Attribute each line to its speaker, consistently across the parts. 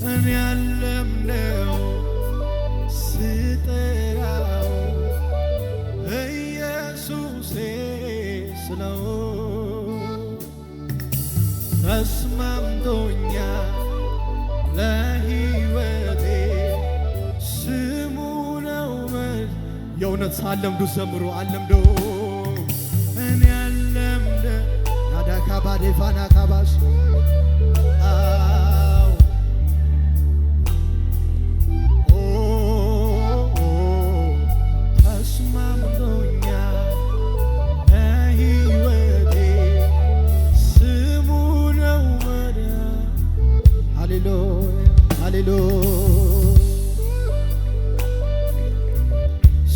Speaker 1: እኔ ያለምነው ስጠራው ኢየሱሴ ስለው ተስማምቶኛል ለሕይወቴ ስሙ ነው። የእውነት ሳለምዱ ዘምሩ አለምዶ እኔ ያለምደ ናዳካባዴፋና ካባስ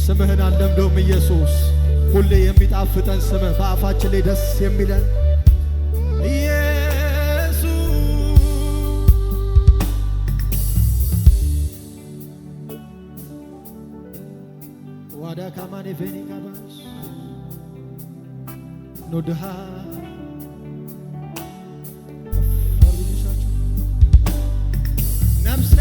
Speaker 1: ስምህን አለምደውም ኢየሱስ ሁሌ የሚጣፍጠን ስምህ በአፋችን ላይ ደስ የሚለን ኢየሱስ ዋዳ ካማኔ ፌኒ ካባስ ኖድሃ ነፍሴ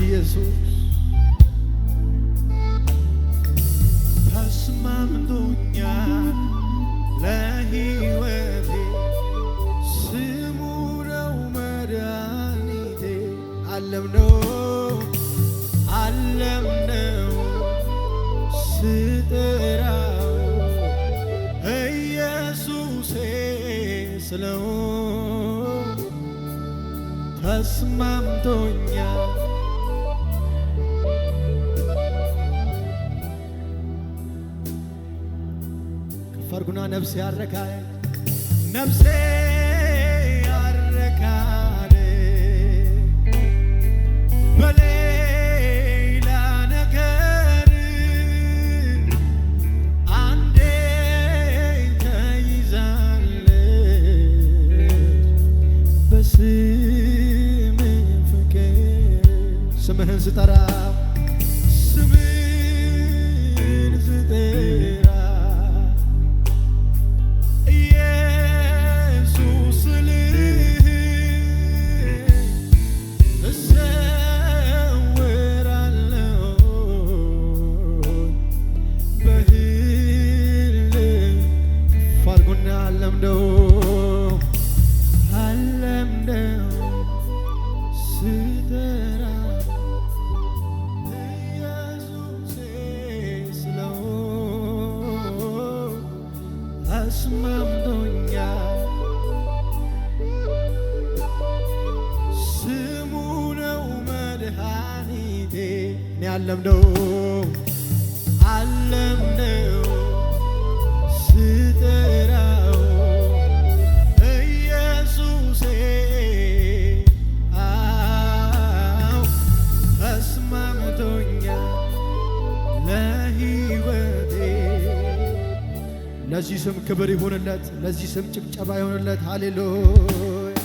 Speaker 1: ኢየሱስ ተስማምቶኛል ለሕይወቴ ስሙ ነው መድኃኒቴ አለምነው ስጠራው ኢየሱሴ ስለው ተስማምቶኛል ፈርጉና ነፍሴ ያረካል ነፍሴ ያረካል በሌላ ነገር አንዴ ተይዛለች በስምህ ፍቅር ስምህን ስጠራ ተስማምቶኛል ስሙ ነው መድኃኒቴ እኔ አለምነው ስጠራው ኢየሱሴ ተስማምቶኛል ለሕይወቴ ለዚህ ስም ክብር ይሁንለት ለዚህ ስም ጭብጨባ ይሁንለት ሃሌሉያ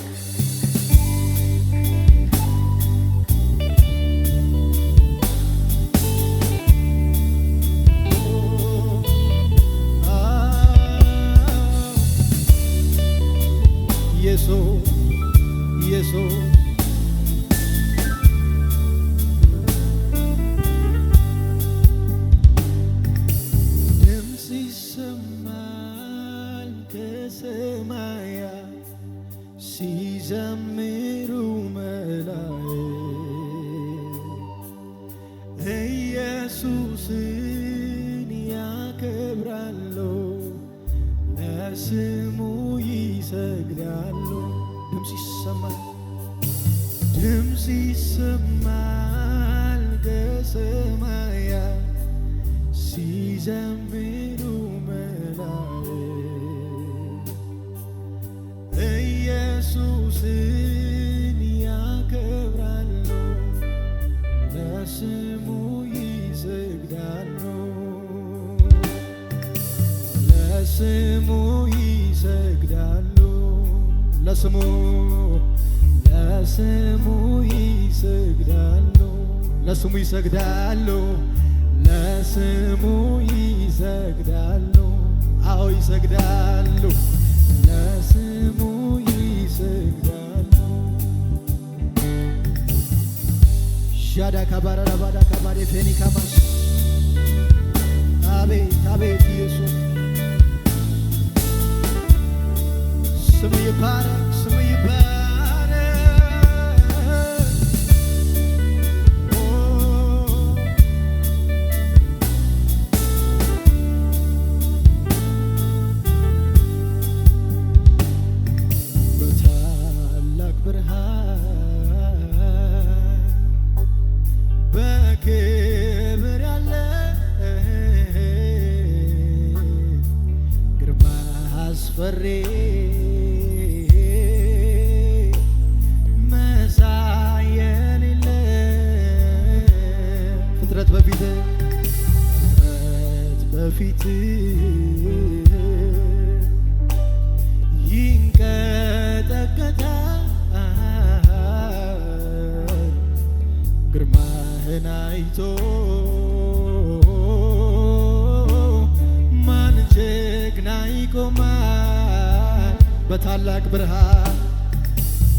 Speaker 1: ኢየሱስ ድምፅ ይሰማል ከሰማያት ሲዘምሩ መላእክት ኢየሱስን ያከብራሉ ለስሙ ይሰግዳሉ። ድምፅ ይሰማል፣ ድምፅ ይሰማል ከሰማያት ሲዘምሩ መላእክት ኢየሱስን ያከብራሉ፣ ለስሙ ይሰግዳሉ፣ ለስሙ ይሰግዳሉ፣ ለስሙ ይሰግዳሉ፣ ለስሙ ይሰግዳሉ፣ ለስሙ ይሰግዳሉ። አዎ ይሰግዳሉ፣ ለስሙ ይሰግዳሉ። ሻዳ ካባራ ባዳ ካባሬ ፌኒ ካማስ አቤት አቤት ኢየሱስ ስም ይባረክ፣ ስም ይባረክ። በታላቅ ብርሃን በክብር ያለ ግርማ አስፈሪ በፊት ይንቀጠቀጣል፣ ግርማህን አይቶ ማን ጀግና ይቆማል? በታላቅ ብርሃን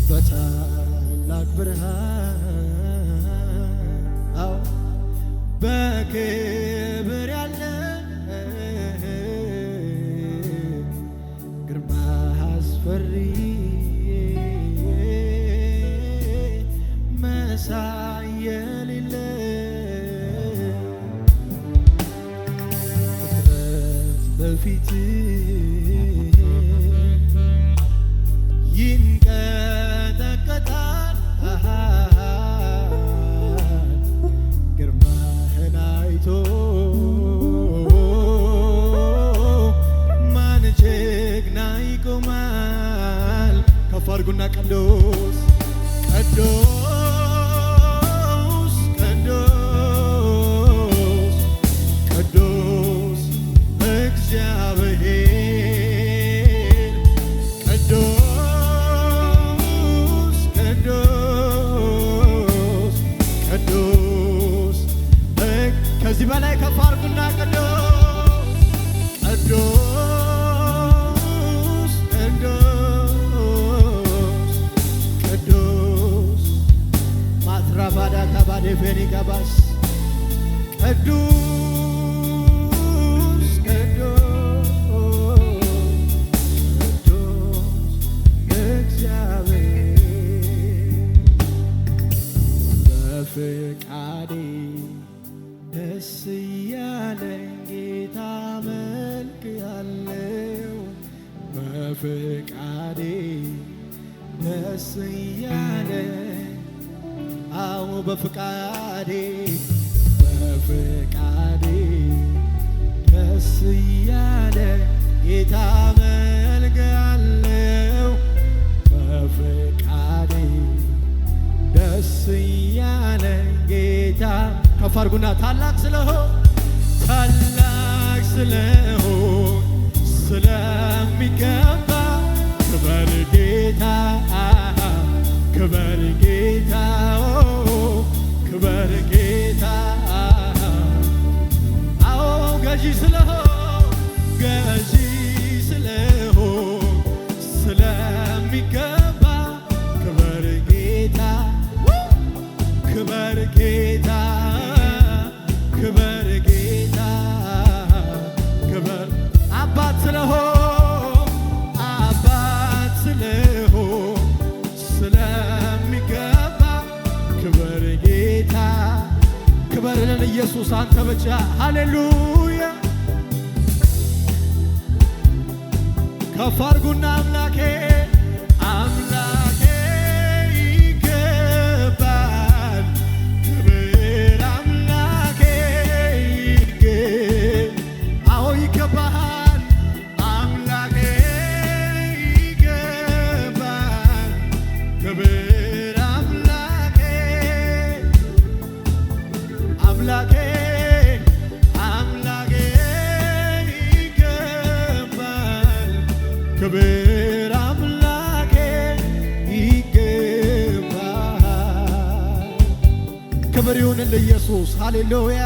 Speaker 1: በታላቅ ብርሃን አዎ በክብር ያለ ግርማ አስፈሪ መሳይ የሌለ ፍጥረት በፊት ይንቀጠቀጣል፣ ግርማህን አይቶ ማን ጀግና ይቆማል? ከፍ አድርጉና ቅዱስ ቅዱስ ቅዱስ ቅዱስ እግዚአብሔር ቅዱስ ቅዱስ ቅዱስ ከዚህ በላይ ከፍ አድርጉና ቅዱስ ቅዱስ ቅዱስ ቅዱስ ማትራባዳ ካባዴ ፌኒ ጋባስ ቅዱስ ቅዱስ ቅዱስ እግዚአብሔር በፍቃዴ ደስ እያለኝ ጌታ መልክ ያለው በፍቃዴ ደስ እያለኝ አዎ በፍቃዴ በፍቃዴ ደስ እያለኝ ጌታ መልክ ያለው በፍቃዴ ደስ እያለኝ ጌታ ከፍ አድርጉና ታላቅ ስለሆን ስለሚገባ ክበር ጌታ ክበር ጌታ ክበር ጌታ አዎ ገዢ ስለሆን ስለሚገባ ክበር ጌታ ክበር ጌታ ክበር ጌታ ክበር አባት ስለሆን ስለሚገባ ክበር ጌታ ክበርልን ኢየሱስ አንተ ብቻ ሃሌሉያ ከፍ አድርጉና አምላኬ አምላኬ ይገባል ክብር አምላኬ አዎ ይገባል አምላኬ ይገባል ክብር አምላኬ አምላኬ ክብር አምላኬ ይገባል። ክብር ይሁንልህ ኢየሱስ ሃሌሉያ።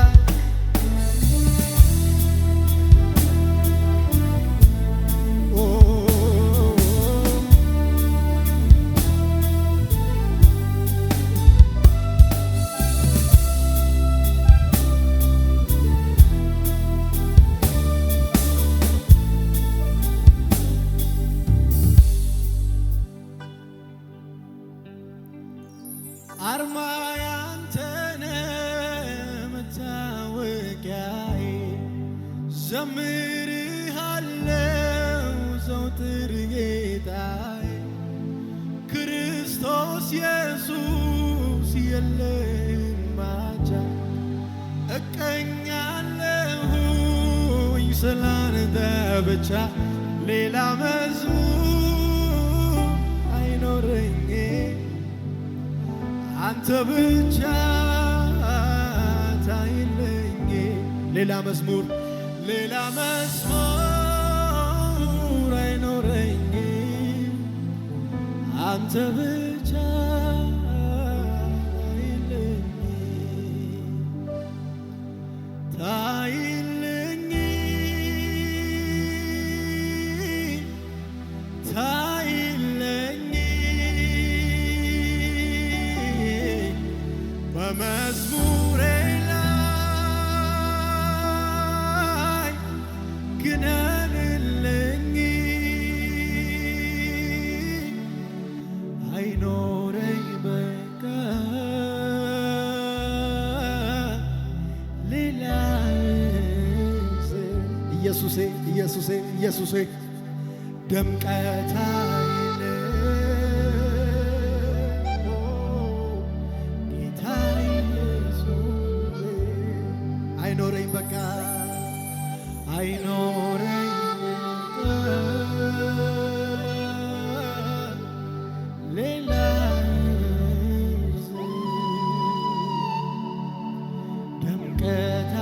Speaker 1: አርማ ያንተነ መታወቂያዬ ዘምርሃለው ዘውትር ጌታዬ ክርስቶስ ኢየሱስ የለህም ማቻ እቀኛለሁኝ ስላንተ ብቻ ሌላ መዝሙር አይኖረኝ አንተ ብቻ ታይለኝ ሌላ መዝሙር አይኖረኝ አንተ ብቻ ታይለኝ በመዝሙሬ ላይ ግነንልኝ አይኖረኝ በቃ ሌላ ኢየሱሴ ኢየሱሴ ኢየሱሴ ድምቀት አይኖረኝ በቃ አይኖረኝ ሌላ ድምቀት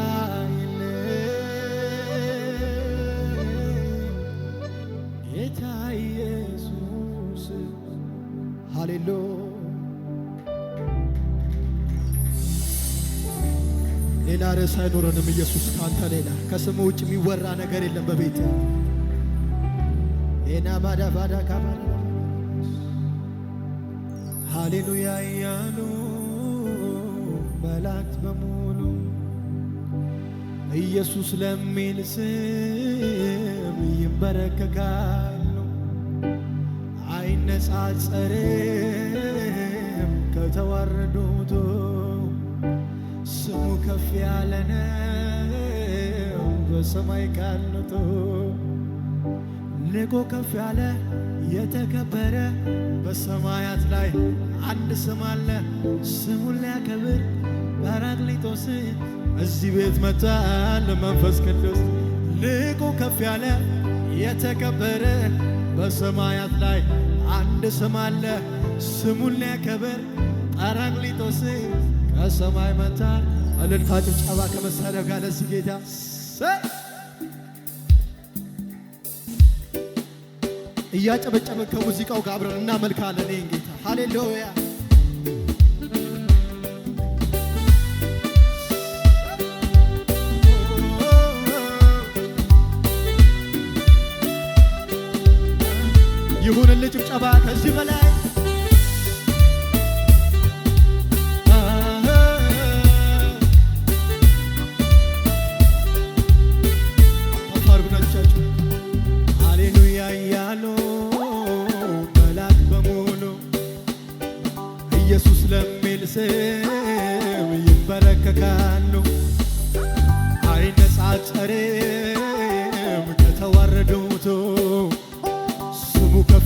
Speaker 1: ጌታ ኢየሱስ ሃሌሉያ። ሌላ ርዕስ አይኖረንም ኢየሱስ ካንተ ሌላ ከስሙ ውጭ የሚወራ ነገር የለም በቤት ኤና ባዳ ባዳ ካባዳ ሃሌሉያ እያሉ መላእክት በሙሉ ኢየሱስ ለሚል ስም ይንበረከካሉ አይነጻጸርም ከተዋረዱት ስሙ ከፍ ያለ ነው በሰማይ ካሉት ልቆ ከፍ ያለ የተከበረ በሰማያት ላይ አንድ ስም አለ ስሙን ሊያከብር ጰራቅሊጦስ እዚህ ቤት መጥቷል መንፈስ ቅዱስ ልቆ ከፍ ያለ የተከበረ በሰማያት ላይ አንድ ስም አለ ስሙን ሊያከብር ጰራቅሊጦስ ከሰማይ መጥቷል። እልልታ ጭብጨባ ከመሳሪያው ጋር ለዚህ ጌታ እያጨበጨበ ከሙዚቃው ጋር አብረን እናመልካለን ይህን ጌታ ሃሌሉያ። ይሁንልህ ጭብጨባ ከዚህ በላይ ኢየሱስ ለሚል ስም ይንበረከካሉ አይነጻጸርም ከተዋረዱት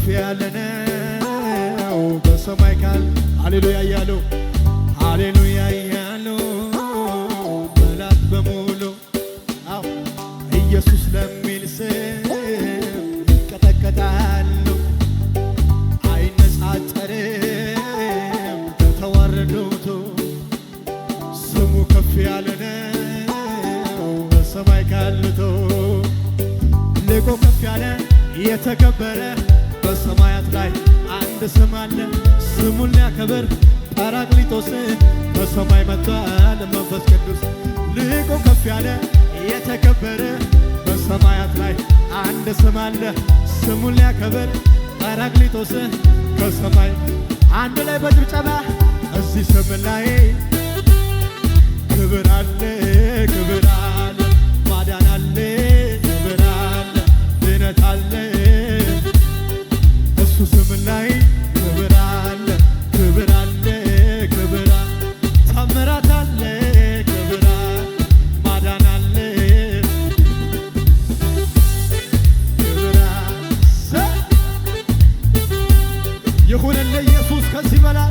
Speaker 1: ከፍ ያለ ነው በሰማይ ካል ሃሌሉያ ያለው ሃሌሉያ ያለው መላእክት በሙሉ አው ኢየሱስ ለሚል ስም ይቀጠቀጣሉ አይነጻጸርም ከተዋረዱት ስሙ ከፍ ያለ ነው በሰማይ ካሉት ልቆ ከፍ ያለ የተከበረ በሰማያት ላይ አንድ ስም አለ ስሙን ሊያከብር ጳራቅሊጦስ በሰማይ መጥቷል መንፈስ ቅዱስ ልቆ ከፍ ያለ የተከበረ በሰማያት ላይ አንድ ስም አለ ስሙን ሊያከብር ጳራቅሊጦስ ከሰማይ አንድ ላይ በጭብጨባ እዚህ ስም ላይ ክብር አለ ክብር አለ ማዳን አለ ክብር አለ ድነት አለ እሱ ስም ላይ ክብር አለ ክብር አለ ክብር አለ ታምራት አለ ክብር አለ ማዳን አለ ክብር አለ ይሁንልህ ኢየሱስ ከዚህ በላይ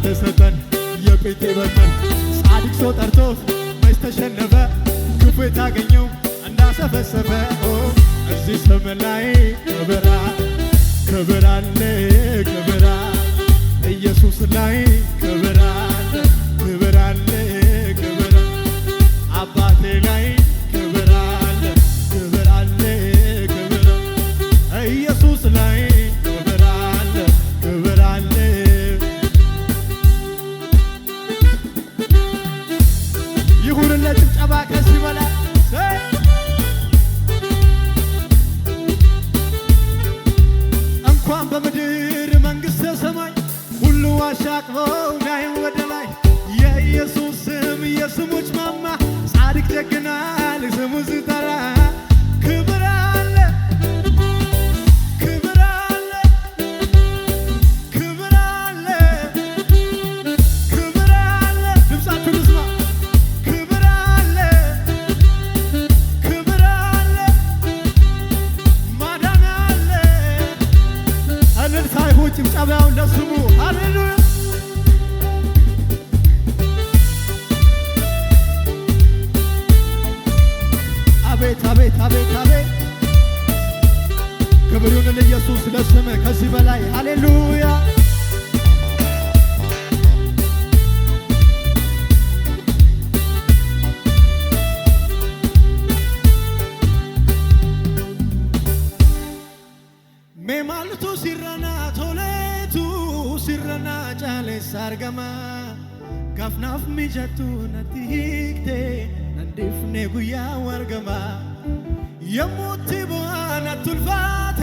Speaker 1: ተሰጠን የጴንጤ በተን ጻድቅ ሰው ጠርቶ መች ተሸነፈ ክፉ የታገኘው እንዳሰፈሰፈ እዚህ ስም ላይ ክብር ክብር አለ ክብር ኢየሱስ ላይ ክብር አለ ክብር አለ ክብር አባቴ ላይ ክብር አለ ክብር አለ ክብር ኢየሱስ ላይ ክብር አለ ክብር አለ ይሁንለት ጭብጨባ ከዚህ በላይ እንኳን በምድር መንግሥተ ሰማይ ሁሉ አሻቅበው ላይም ወደ ላይ የኢየሱስ ስም የስሞች ማማ ጻድቅ ደግናል ስሙ ሲጠራ ክብር አለ ክብር አለ ክብር አለ ክብር አለ ድምፃችሁን ልስማ ጭብጨባውን ለስሙ ሃሌሉያ አቤት አቤት አቤት አቤት ክብር ይሁን ለኢየሱስ ለስምህ ከዚህ በላይ ሃሌሉያ ሜማልቱ ሲረና ቶሌቱ ሲረና ጫሌ ሳርገማ ጋፍናፍ ሚጀቱ ነቲ ሂክቴ ነንዲፍኔ ጉያ ወርገማ የሙቲ ቦአና ቱልፋቴ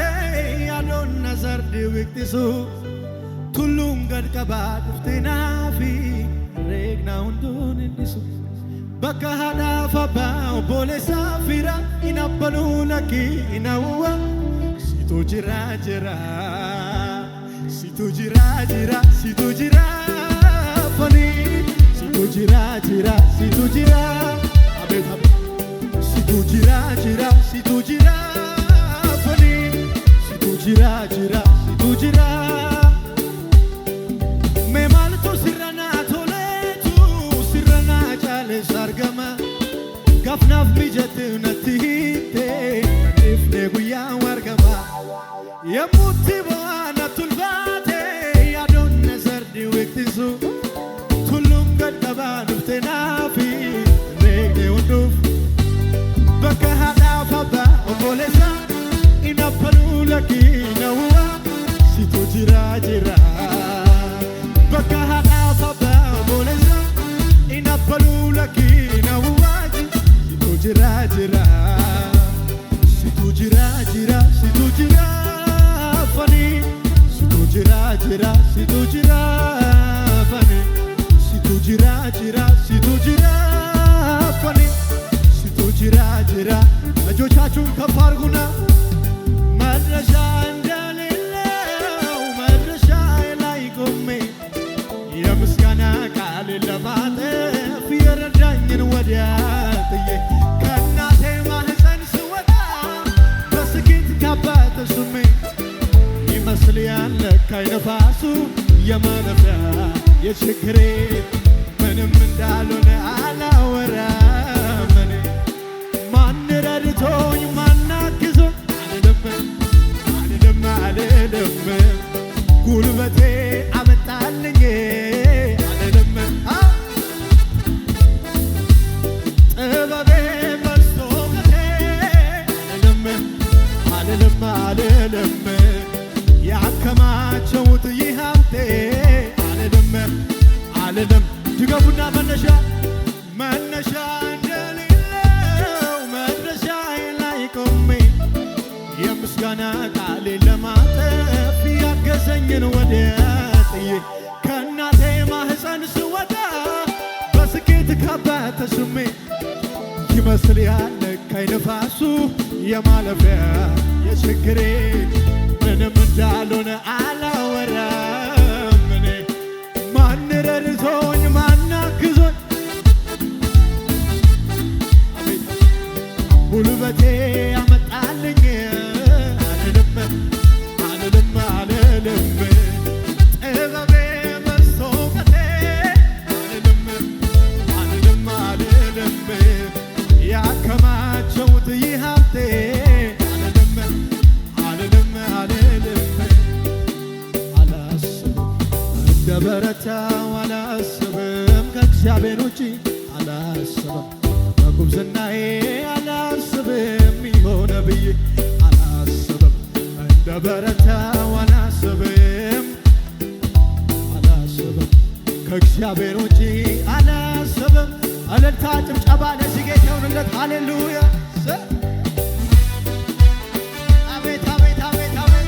Speaker 1: ያዶን ነዘርድ ዊክቲሱ ቱሉም ገድቀባ ዱፍቴናፊ ሬግና ሁንዱን እንዲሱ በካ ሃዳፍ አባው ቦሌ ሳፊራ ኢናበኑ ለኪ ኢናውዋ ሲቱ ጅራ ጅራ ሲቱ ጅራ ጅራ ሲቱ ጅራ ፈኒ ሲቱ ጅራ ጅራ ሲቱ ጅራ አቤት አቤት ሲቱ ጅራ ጅራ ሲቱ ጅራ ፈኒ ሲቱ ጅራ ጅራ ሲቱ ጅራ ሜማልቱ ሲረና ቶሌቱ ሲረና ጫሌ ሳርገማ ጋፍናፍ ሚጀት ነቲ ሂቴ ነዲፍኔ ጉያ ወርገማ የሙቲ ቦአና ቱልባቴ ያዶን ነዘርዲ ዊክቲሱ ቱሉም ገድቀባ ዱፍቴናፊ ሬግኔ ሁንዱፍ እጆቻችሁን ከፍ አድርጉና መድረሻ እንደሌለው መድረሻዬ ላይ ቆሜ የምስጋና ቃሌን ለማጠፍ የረዳኝን ወዲያ ጥዬ ከእናቴ ማህፀን ስወጣ በስኬት ካባ ተሹሜ ይመስል ያለካኝ ነፋሱ የማለፊያ የችግሬ ምንም እንዳልሆነ አላወራም እኔ ማን ረድቶኝ ማን አግዞኝ አልልም ጉልበቴ አመጣልኝ አልልም ጥበቤ በዝቶ እውቀቴ አልልም ያከማቸውት ይህ ሀብቴ አልልም ድገሙና መነሻ እንደሌለው መድረሻዬ ላይ ቆሜ የምስጋና ቃሌን ለማጠፍ ያገዘኝን ወዲያ ጥዬ ከእናቴ ማህፀን ስወጣ በስኬት ካባ ተሹሜ ይመስል ያለካኝ ነፋሱ የማለፊያ የችግሬ ምንም እንዳልሆነ አላወራም እኔ ማን ረድቶኝ ማን አግዞኝ ጉልበቴ ያመጣልኝ አልልም ጥበቤ በዝቶ እውቀቴ አልልም ያከማቸውት ይህ ሀብቴ አልልም አላስብም እንደ በረታው አላስብም ከእግዚአብሔር ውጪ አላስብም በጉብዝናዬ አላስብም ይሆነ ብዬ አላስብም እንደ በረታው አላስብም ከእግዚአብሔር ውጪ አላስብም። እልልታ ጭብጨባ ለዚህ ጌታ ይሁንለት። ሃሌሉያ አቤት አቤት አቤት አቤት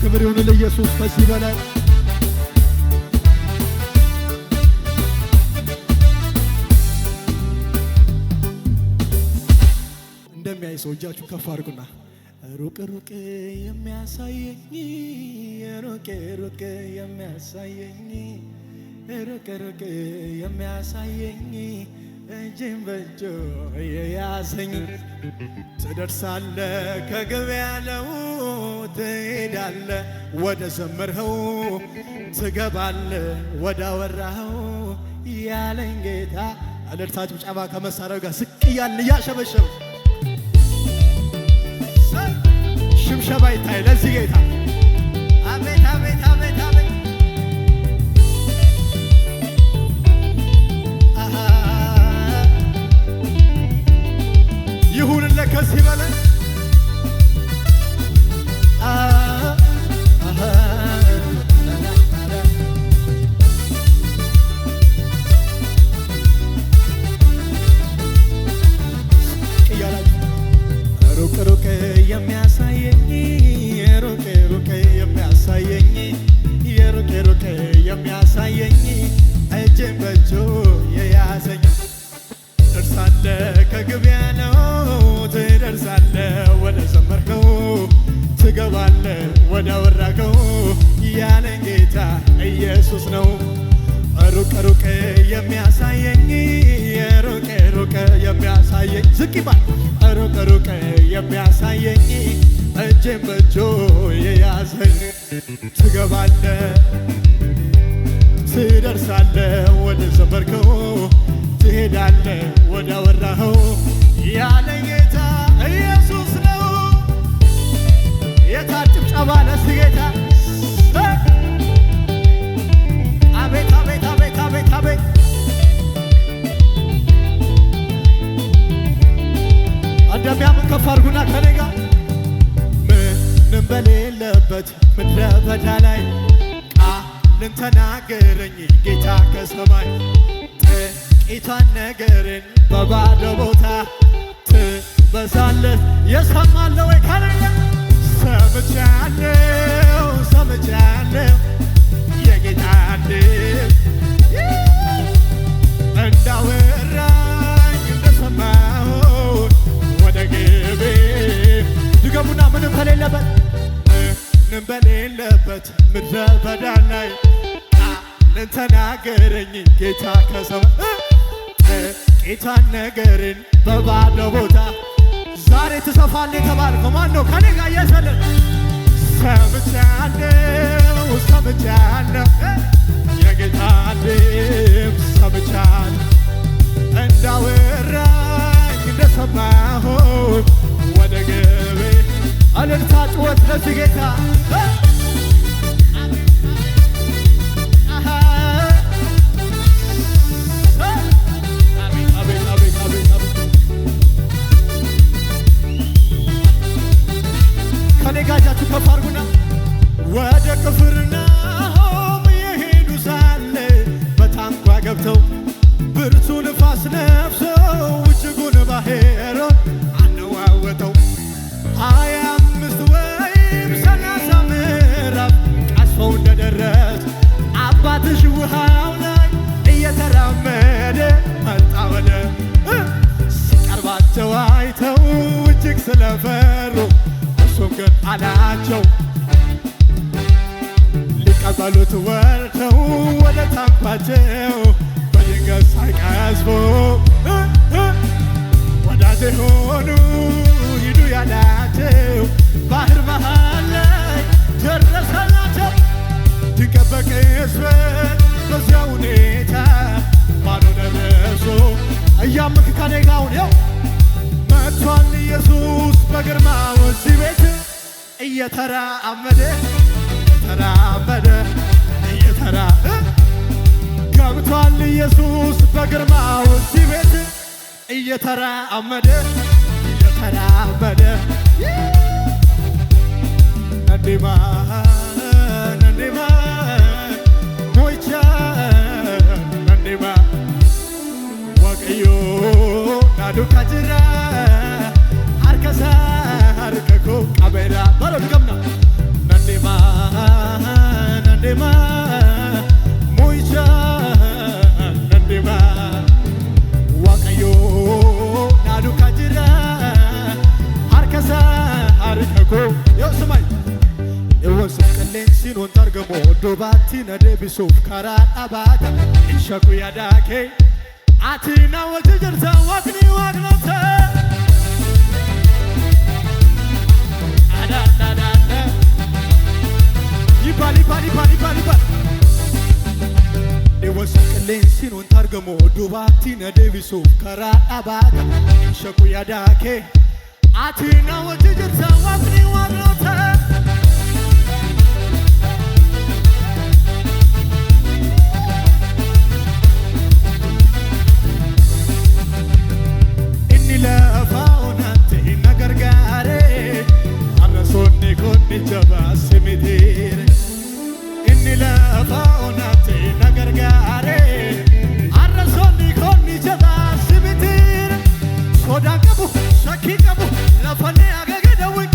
Speaker 1: ክብር ይሁን ለኢየሱስ ከዚህ በላይ እንደሚያይ ሰው እጃችሁ ከፍ አድርጉና ሩቅ ሩቅ የሚያሳየኝ ሩቅ ሩቅ የሚያሳየኝ ሩቅ ሩቅ የሚያሳየኝ እጅን በእጁ የያዘኝ ትደርሳለ ከግብ ያለው ትሄዳለ ወደ ዘመርኸው ትገባለ ወደ አወራኸው ያለኝ ጌታ እልልታ ጭብጨባ ከመሳሪያው ጋር ዝቅ እያልን እያሸበሸብ ሽምሸባ ይታይ ለዚህ ጌታ አቤት አቤት አቤት አቤት ይሁንልህ ከዚህ በላይ ሩቅ ሩቅ የሚያሳየኝ ሩቅ ሩቅ የሚያሳየኝ ሩቅ ሩቅ የሚያሳየኝ እጄን በእጁ የያዘኝ ትደርሳለ ከግብ ያለው ትደርሳለ ወደ ዘመርከው ትገባለ ወደ አወራከው ያለኝ ጌታ ኢየሱስ ነው። ሩቅ ሩቅ የሚያሳየኝ ሩቅ ሩቅ የሚያሳየኝ ዝቅ ይባል ሩቅ ሩቅ የሚያሳየኝ እጄን በእጁ የያዘኝ ትገባለ ትደርሳለ ወደ ዘመርከው ትሄዳለ ወደ አወራኸው ያለኝ ጌታ ኢየሱስ ነው። የታል ጭብጨባ ለዚህ ጌታ? አቤት አቤት አቤት አቤት አቤት እንደሚያምን ከፍ አድርጉና ከኔ ጋር ምንም በሌለበት ምድረ በዳ ላይ ቃልን ተናገረኝ ጌታ ከሰማይ ጥቂቷን ነገርን በባዶ ቦታ ትበዛለት የሰማለ ወይ ከኔ ጋር ሰምቻለሁ ሰምቻለሁ የጌታን እንዳወራኝ እንደሰማሁ ወደ ግቤ ድገሙና ምንም በሌለበት ምድረ በዳ ላይ ቃልን ተናገረኝ ጌታ ከሰማይ ጌታን ነገርን በባዶ ቦታ ዛሬ ትሰፋለህ የተባልከው ማን ነው? ከኔ ጋር እየዘለለ ሰምቻለሁ ሰምቻለሁ የጌታን ድምፅ ሰምቻለሁ እንዳወራኝ እንደሰማሁ ወደ ግቤ እልልታ ጩኸት ለዚህ ጌታ ከኔ ጋር እጃችሁ ከፍ አድርጉና ወደ ቅፍርናሆም የሄዱ ሳለ በታንኳ ገብተው ብርቱ ንፋስ ነፍሶ እጅጉን ባሕሩን አነዋወጠው 25 ወይም 30 ምዕራፍ ቀዝፈው እንደደረሱ አባትሽ ውሃው ላይ እየተራመደ መጣ ወደ ሲቀርባቸው አይተው እጅግ ስለፈሩ እርሱም ግን አላቸው ሊቀበሉት ወርደው ወደ ታንኳቸው በድንገት ሳይቀዝፉ ወዳጄ ሆኑ ሂዱ ያላቸው ባህር መሃል ላይ ደረሰላቸው። ድንገት በቅጽበት በዚያ ሁኔታ ማዶ ደረሱ። እያመንክ ከኔ ጋር አሁን ያው መጥቷል ኢየሱስ በግርማው እዚህ ቤት እየተራመደ ገብቷል ኢየሱስ በግርማው እዚህ ቤት እየተራመደ ነንዲማ ሞይቻ ነንዲማ ዋቀዮ ናዱካ ጅራ ሀርከሳ ሀርከኮ ቀቤራ በሎ ድገምና ነንዲማ ሞይቻ ነንዲማ ዋቀዮ ናዱካ ጅራ ሀርከሳ ሀርከኮ yoo sumay eewwansuuf qilleensiin wanta argamu oddobaatti na deebisuuf karaa dhabaata ishaku yaada kee ati na wajji jirta waaqni waaqnota ይባል eewwansuuf qilleensiin wanta argamu oddobaatti na deebisuuf karaa dhabaata ishaku yaada kee ati na wajji jirta waaqni waaqnota inni lafa onatti na gargaare arrasoonni konni jabaase mitiire inni lafa onatti na gargaare arrasoonni konni jabaase mitiire sodaa qabu shakkii qabu lafanne agagadawi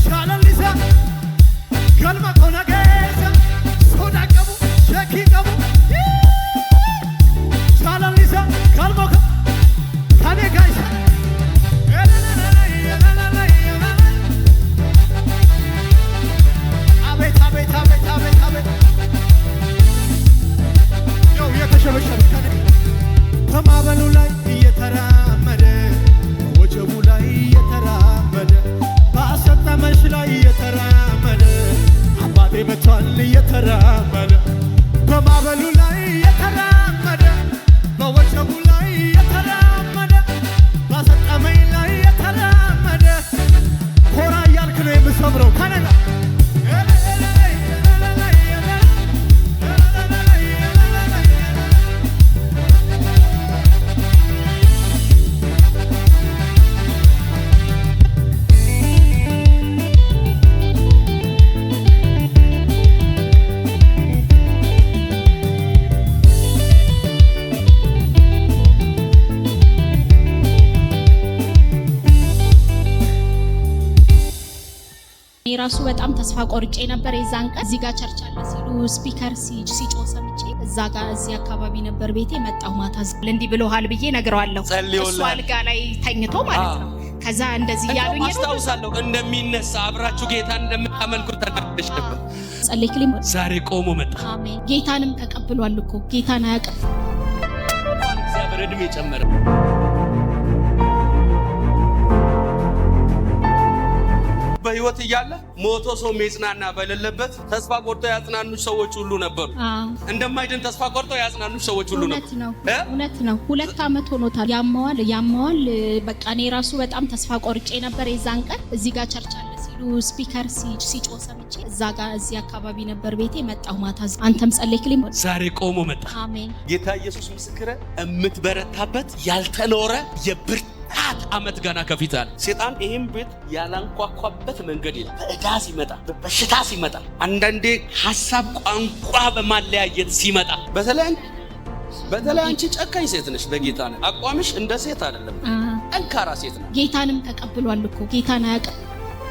Speaker 1: shaalallisa galma kona geessa sodaa qabu shakkii qabu shaalallisa galma kane gaisa አቤት ያው የተሸበሸበ ከኔ በማዕበሉ ላይ እየተራመደ ወጀቡ ላይ እየተራመደ
Speaker 2: ራሱ በጣም ተስፋ ቆርጬ ነበር። የዛን ቀን እዚህ ጋር ቸርች አለ ሲሉ ስፒከር ሲጮህ ሰምቼ እዛ ጋር እዚህ አካባቢ ነበር ቤቴ መጣሁ። ማታ እንዲህ ብሎሃል ብዬ ነግረዋለሁ። እሱ አልጋ ላይ ተኝቶ ማለት ነው። ከዛ እንደዚህ ያሉኝ ነው
Speaker 3: አስታውሳለሁ። እንደሚነሳ አብራችሁ ጌታን እንደምታመልኩ ተናግረሽ ነበር።
Speaker 2: ጸለይክልኝ።
Speaker 3: ዛሬ ቆሞ መጣ።
Speaker 2: አሜን። ጌታንም ተቀብሏል እኮ ጌታን አያውቅም።
Speaker 3: እግዚአብሔር እድሜ ጨመረ። በህይወት እያለ ሞቶ ሰው መጽናና በሌለበት ተስፋ ቆርጦ ያጽናኑ ሰዎች ሁሉ ነበሩ። እንደማይድን ተስፋ ቆርጦ ያጽናኑ ሰዎች ሁሉ ነበሩ።
Speaker 2: እውነት ነው። 2 ዓመት ሆኖታል። ያማዋል። በቃ እኔ ራሱ በጣም ተስፋ ቆርጬ ነበር። የዛን ቀን እዚህ ጋር ቸርች አለ ሲሉ ስፒከር ሲጮህ ሰምቼ እዛ ጋር እዚህ አካባቢ ነበር ቤቴ መጣሁ። ማታ አንተም ጸለይክልኝ። ዛሬ ቆሞ መጣ። አሜን። ጌታ ኢየሱስ ምስክረ እምትበረታበት ያልተኖረ የብርታት ዓመት ገና ከፊታል። ሰይጣን ይሄን ቤት ያላንኳኳበት መንገድ የለም። በእዳ ሲመጣ፣ በበሽታ ሲመጣ፣ አንዳንዴ ሐሳብ ቋንቋ በማለያየት ሲመጣ፣ በተለይ አንቺ ጨካኝ ሴት ነሽ። በጌታ ነው አቋምሽ እንደ ሴት አይደለም፣ ጠንካራ ሴት ነው። ጌታንም ተቀብሏል እኮ ጌታን አያውቅም።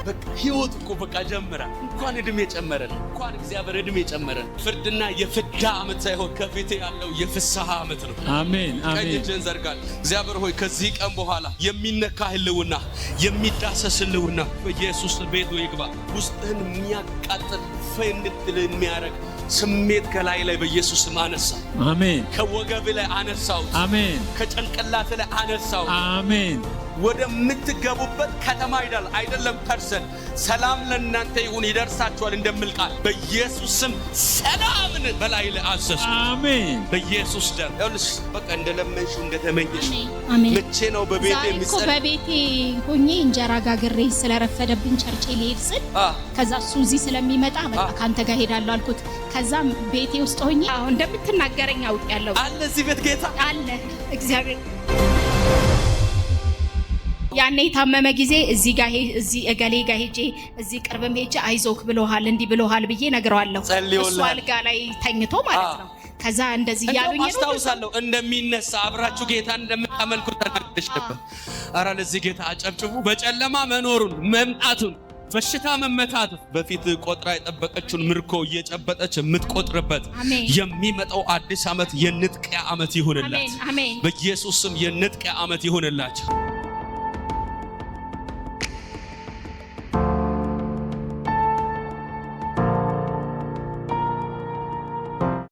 Speaker 2: በቃ ህይወት እኮ በቃ ጀምራ እንኳን እድሜ ጨመረን፣ እንኳን እግዚአብሔር እድሜ ጨመረን። ፍርድና የፍዳ ዓመት ሳይሆን ከፊቴ ያለው የፍስሐ ዓመት ነው። አሜን አሜን። ቀኝህን ዘርጋል። እግዚአብሔር ሆይ ከዚህ ቀን በኋላ የሚነካ ህልውና፣ የሚዳሰስ ህልውና በኢየሱስ ቤት ይግባ። ውስጥህን የሚያቃጥል ፈንድል የሚያረግ ስሜት ከላይ ላይ በኢየሱስ ስም አነሳው። አሜን። ከወገብ ላይ አነሳው። አሜን። ከጭንቅላት ላይ አነሳው። አሜን። ወደምትገቡበት ከተማ አይደለም ፐርሰን ሰላም ለእናንተ ይሁን ይደርሳችኋል እንደምል ቃል በኢየሱስ ስም ሰላምን በላይ ላይ አዘዝኩ። አሜን። በኢየሱስ ደም ይኸውልሽ በቃ እንደለመንሽው እንደተመኘሽ መቼ ነው በቤቴ የሚጸልይ በቤቴ ሆኜ እንጀራ ጋግሬ ስለረፈደብኝ ቸርቼ ልሄድ ስል ከዛ እሱ እዚህ ስለሚመጣ በቃ ካንተ ጋር ሄዳለሁ አልኩት። ከዛም ቤቴ ውስጥ ሆኜ እንደምትናገረኝ አውቄያለሁ። አለ እዚህ ቤት ጌታ አለ እግዚአብሔር። ያኔ ታመመ ጊዜ እዚህ እገሌ ጋር ሄጄ እዚህ ቅርብም ሄጄ አይዞክ ብሎሃል እንዲህ ብሎሃል ብዬ ነግረዋለሁ። እሱ አልጋ ላይ ተኝቶ ማለት ነው። ከዛ እንደዚህ ያሉኝ ነው አስታውሳለሁ። እንደሚነሳ አብራችሁ ጌታን እንደምታመልኩ ተናግረሽ ነበር። ኧረ ለዚህ ጌታ አጨብጭቡ። በጨለማ መኖሩን መምጣቱን በሽታ መመታት በፊት ቆጥራ የጠበቀችውን ምርኮ እየጨበጠች የምትቆጥርበት የሚመጣው አዲስ ዓመት የንጥቂያ ዓመት ይሁንላት። በኢየሱስ ስም የንጥቂያ ዓመት ይሁንላችሁ።